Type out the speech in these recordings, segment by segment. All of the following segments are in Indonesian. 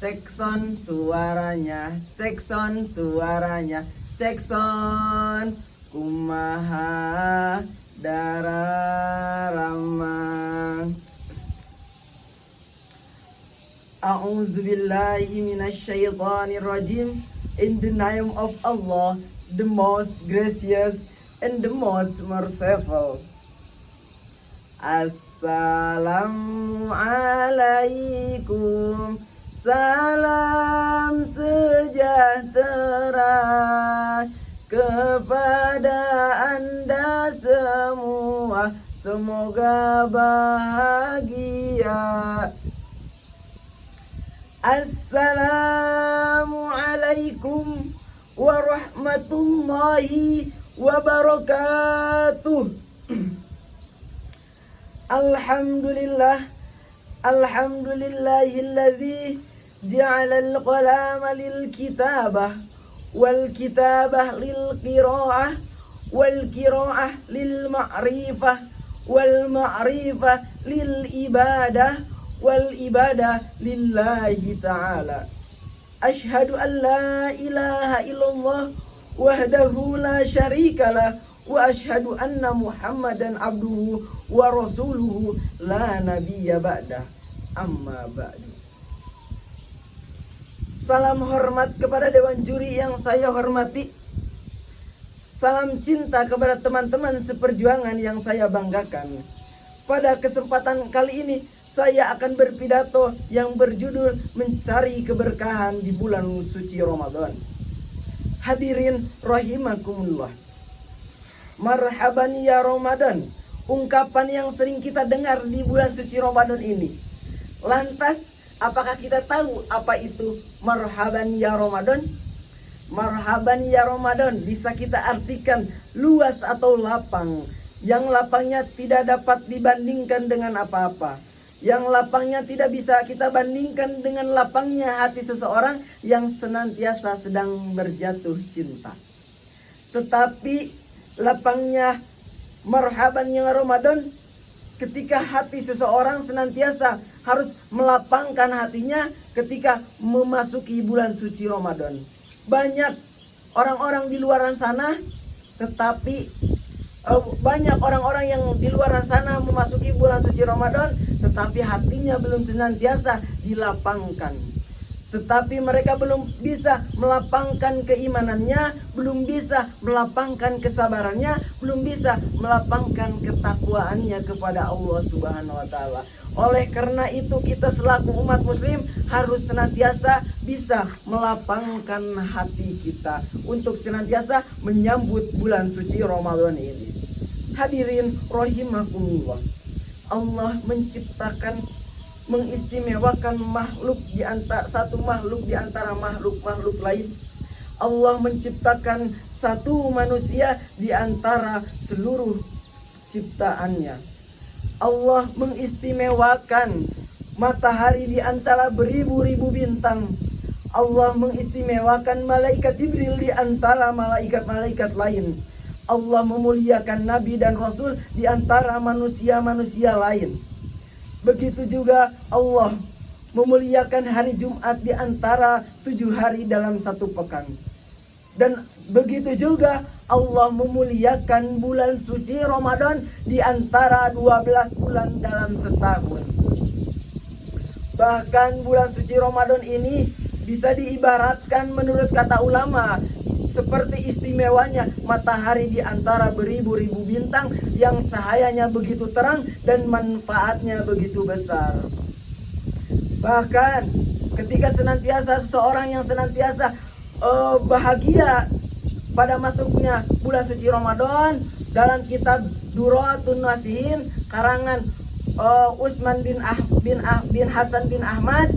Cek sound suaranya, cek sound suaranya, cek sound. Kumaha dararama. A'udzubillahi minasyaitonirrajim. In the name of Allah, the most gracious and the most merciful. Assalamualaikum. Salam sejahtera kepada Anda semua. Semoga bahagia. Assalamualaikum warahmatullahi wabarakatuh. Alhamdulillah, alhamdulillahilladzi ja'alal qalama lil kitabah wal kitabah lil qiraah wal qiraah lil ma'rifah wal ma'rifah lil ibadah wal ibadah lillahi ta'ala. Ashhadu an la ilaha illallah wahdahu la syarikalah wa ashhadu anna Muhammadan abduhu wa rasuluhu la nabiyya ba'dah. Amma ba'du. Salam hormat kepada dewan juri yang saya hormati. Salam cinta kepada teman-teman seperjuangan yang saya banggakan. Pada kesempatan kali ini saya akan berpidato yang berjudul mencari keberkahan di bulan suci Ramadan. Hadirin rahimakumullah. Marhaban ya Ramadan, ungkapan yang sering kita dengar di bulan suci Ramadan ini. Lantas, apakah kita tahu apa itu marhaban ya Ramadan? Marhaban ya Ramadan bisa kita artikan luas atau lapang, yang lapangnya tidak dapat dibandingkan dengan apa-apa. Yang lapangnya tidak bisa kita bandingkan dengan lapangnya hati seseorang yang senantiasa sedang berjatuh cinta. Tetapi lapangnya marhaban ya Ramadan ketika hati seseorang senantiasa harus melapangkan hatinya ketika memasuki bulan suci Ramadan. Banyak orang-orang di luar sana, tetapi banyak orang-orang yang di luar sana memasuki bulan suci Ramadan, tetapi hatinya belum senantiasa dilapangkan. Tetapi mereka belum bisa melapangkan keimanannya, belum bisa melapangkan kesabarannya, belum bisa melapangkan ketakwaannya kepada Allah Subhanahu wa taala. Oleh karena itu kita selaku umat muslim harus senantiasa bisa melapangkan hati kita untuk senantiasa menyambut bulan suci Ramadan ini. Hadirin rahimakumullah. Allah menciptakan, mengistimewakan makhluk di antara satu makhluk di antara makhluk-makhluk lain. Allah menciptakan satu manusia di antara seluruh ciptaannya. Allah mengistimewakan matahari di antara beribu-ribu bintang. Allah mengistimewakan malaikat Jibril di antara malaikat-malaikat lain. Allah memuliakan Nabi dan Rasul di antara manusia-manusia lain. Begitu juga Allah memuliakan hari Jumat di antara 7 hari dalam satu pekan. Dan begitu juga Allah memuliakan bulan suci Ramadan di antara 12 bulan dalam setahun. Bahkan bulan suci Ramadan ini bisa diibaratkan menurut kata ulama seperti istimewanya matahari di antara beribu-ribu bintang yang cahayanya begitu terang dan manfaatnya begitu besar. Bahkan ketika senantiasa seseorang yang senantiasa bahagia pada masuknya bulan suci Ramadan, dalam kitab Duratun Nasihin karangan Utsman bin Hasan bin Ahmad,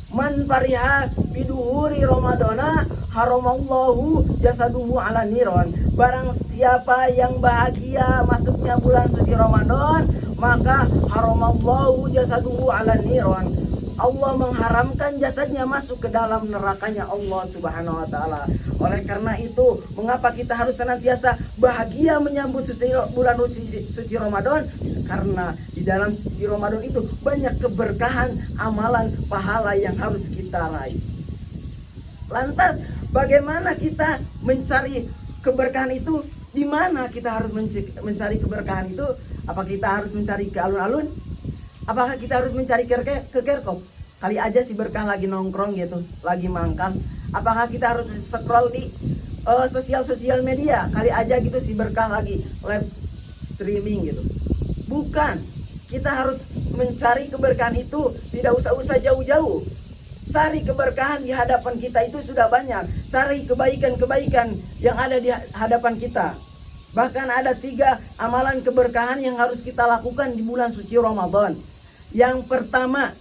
man fariha biduhuri Ramadana haramallahu jasaduhu ala niron. Barang siapa yang bahagia masuknya bulan suci Ramadan, maka haramallahu jasaduhu ala niron. Allah mengharamkan jasadnya masuk ke dalam nerakanya Allah Subhanahu wa taala. Oleh karena itu, mengapa kita harus senantiasa bahagia menyambut bulan suci Ramadan? Karena di dalam suci Ramadan itu banyak keberkahan, amalan, pahala yang harus kita raih. Lantas bagaimana kita mencari keberkahan itu? Di mana kita harus mencari keberkahan itu? Apa kita harus mencari ke alun-alun? Apakah kita harus mencari ke kerkop? Kali aja si berkah lagi nongkrong gitu, lagi mangkal. Apakah kita harus scroll di sosial media? Kali aja gitu si berkah lagi live streaming gitu. Bukan. Kita harus mencari keberkahan itu tidak usah jauh-jauh. Cari keberkahan di hadapan kita itu sudah banyak. Cari kebaikan-kebaikan yang ada di hadapan kita. Bahkan ada 3 amalan keberkahan yang harus kita lakukan di bulan suci Ramadan. Yang pertama,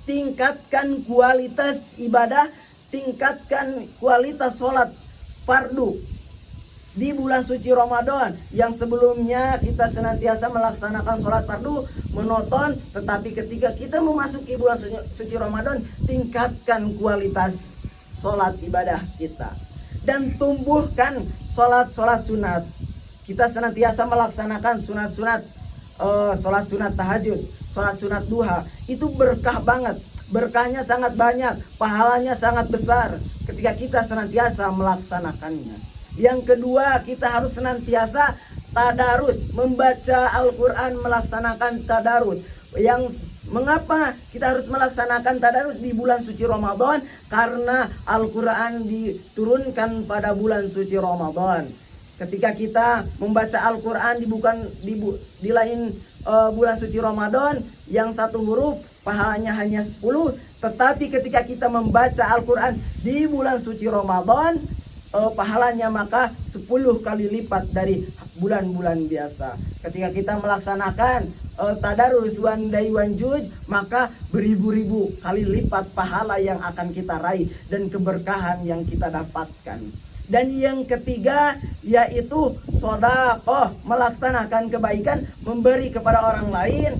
tingkatkan kualitas ibadah, tingkatkan kualitas sholat fardu di bulan suci Ramadan. Yang sebelumnya kita senantiasa melaksanakan sholat fardu monoton, tetapi ketika kita memasuki bulan suci Ramadan, tingkatkan kualitas sholat ibadah kita dan tumbuhkan sholat sunat. Kita senantiasa melaksanakan sunat-sunat, sholat sunat tahajud, sholat sunat duha. Itu berkah banget, berkahnya sangat banyak, pahalanya sangat besar ketika kita senantiasa melaksanakannya. Yang kedua, kita harus senantiasa tadarus, membaca Al-Quran, melaksanakan tadarus. Mengapa kita harus melaksanakan tadarus di bulan suci Ramadan? Karena Al-Quran diturunkan pada bulan suci Ramadan. Ketika kita membaca Al-Quran di lain bulan suci Ramadan, yang 1 huruf pahalanya hanya 10. Tetapi ketika kita membaca Al-Quran di bulan suci Ramadan, pahalanya maka 10 kali lipat dari bulan-bulan biasa. Ketika kita melaksanakan tadarus wan day wan juj, maka beribu-ribu kali lipat pahala yang akan kita raih dan keberkahan yang kita dapatkan. Dan yang ketiga yaitu sedekah, melaksanakan kebaikan, memberi kepada orang lain,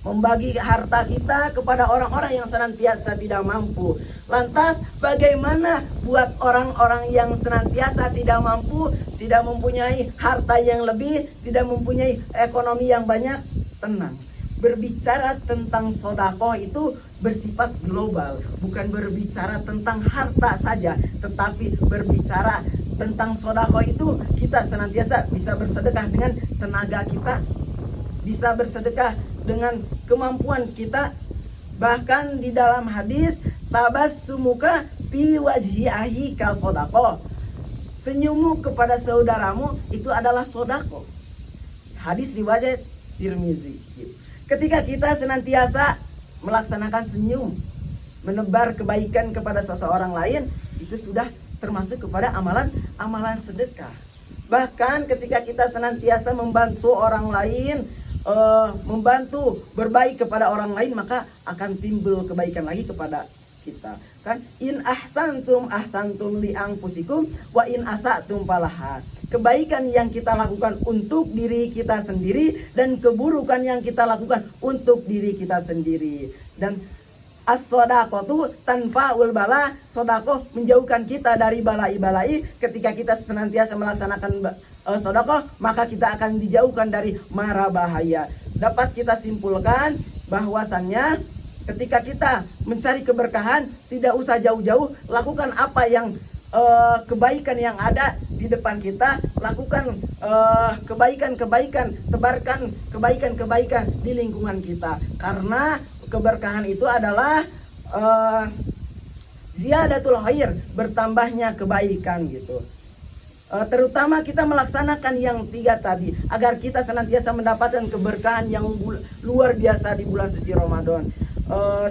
membagi harta kita kepada orang-orang yang senantiasa tidak mampu. Lantas bagaimana buat orang-orang yang senantiasa tidak mampu, tidak mempunyai harta yang lebih, tidak mempunyai ekonomi yang banyak? Tenang, berbicara tentang sedekah itu bersifat global, bukan berbicara tentang harta saja, tetapi berbicara tentang sedekah itu kita senantiasa bisa bersedekah dengan tenaga kita, bisa bersedekah dengan kemampuan kita. Bahkan di dalam hadis, tabassumuka fi wajhi ahika sedekah, senyummu kepada saudaramu itu adalah sedekah. Hadis riwayat Tirmizi. Ketika kita senantiasa melaksanakan senyum, menebar kebaikan kepada seseorang lain, itu sudah termasuk kepada amalan sedekah. Bahkan ketika kita senantiasa membantu orang lain, membantu berbaik kepada orang lain, maka akan timbul kebaikan lagi kepada kita. Kan in ahsantum li anfusikum wa in asatum falaha. Kebaikan yang kita lakukan untuk diri kita sendiri dan keburukan yang kita lakukan untuk diri kita sendiri. Dan as-shadaqatu tanfa'ul bala, sedekah menjauhkan kita dari balai-balai. Ketika kita senantiasa melaksanakan sedekah, maka kita akan dijauhkan dari mara bahaya. Dapat kita simpulkan bahwasannya ketika kita mencari keberkahan, tidak usah jauh-jauh, lakukan apa yang kebaikan yang ada di depan kita, lakukan kebaikan-kebaikan, tebarkan kebaikan-kebaikan di lingkungan kita. Karena keberkahan itu adalah ziyadatul khair, bertambahnya kebaikan gitu. Terutama kita melaksanakan yang 3 tadi, agar kita senantiasa mendapatkan keberkahan yang luar biasa di bulan suci Ramadan.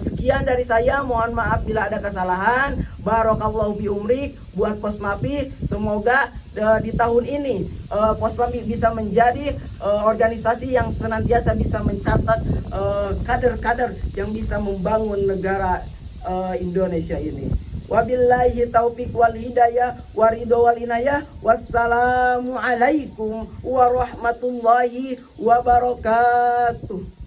Sekian dari saya, mohon maaf bila ada kesalahan. Barakallahu fi umrik buat Posmapi. Semoga di tahun ini Posmapi bisa menjadi organisasi yang senantiasa bisa mencatat kader-kader yang bisa membangun negara Indonesia ini. Wabillahi taufiq wal hidayah waridho wal inayah. Wassalamualaikum warahmatullahi wabarakatuh.